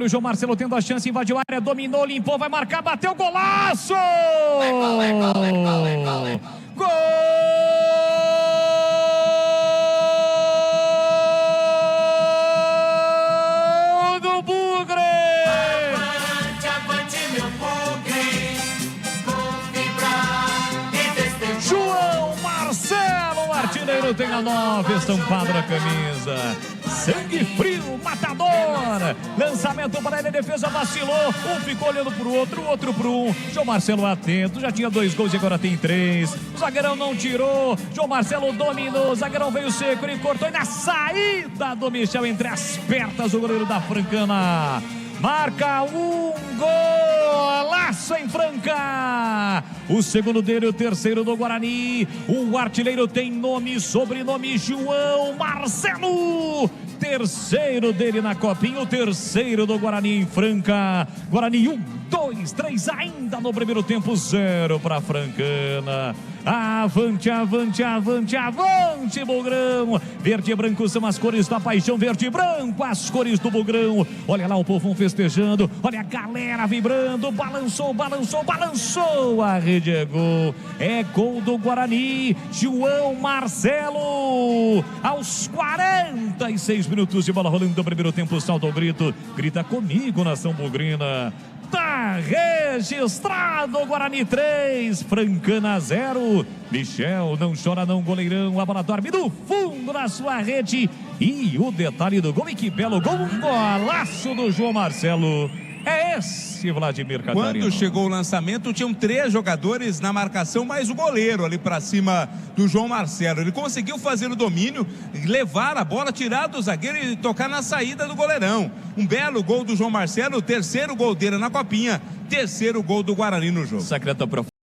O João Marcelo tendo a chance, invadiu a área, dominou, limpou, vai marcar, bateu, golaço! Gol do Bugre! Avante, avante, meu Bugre, com vibrar e festejar. João Marcelo, artilheiro, tem a 9 estampada na camisa. Sangue frio, matador. Lançamento para ele, a defesa vacilou. Um ficou olhando para o outro para um. João Marcelo atento, já tinha 2 gols e agora tem 3. O zagueirão não tirou. João Marcelo dominou. O zagueirão veio seco, ele cortou e na saída do Michel entre as pernas o goleiro da Francana. Marca um golaço em Franca. O segundo dele, o terceiro do Guarani. O artilheiro tem nome e sobrenome, João Marcelo. Terceiro dele na copinha, o terceiro do Guarani em Franca. Guarani 1, 2, 3 ainda no primeiro tempo, 0 para Francana. Avante, avante, avante, avante, Bugrão. Verde e branco são as cores da paixão. Verde e branco, as cores do Bugrão. Olha lá o povão festejando. Olha a galera vibrando. Balançou, balançou, balançou. A rede é gol. É gol do Guarani. João Marcelo. Aos 46 minutos de bola rolando do primeiro tempo. Salto ao grito. Grita comigo, nação bugrina. Tá registrado, Guarani 3, Francana 0. Michel não chora não, goleirão. A bola dorme no fundo da sua rede. E o detalhe do gol, e que belo gol, um golaço do João Marcelo. É esse, Vladimir Catarino. Quando chegou o lançamento, tinham 3 jogadores na marcação, mais o goleiro ali para cima do João Marcelo. Ele conseguiu fazer o domínio, levar a bola, tirar do zagueiro e tocar na saída do goleirão. Um belo gol do João Marcelo, o terceiro gol dele na copinha, terceiro gol do Guarani no jogo. Secreta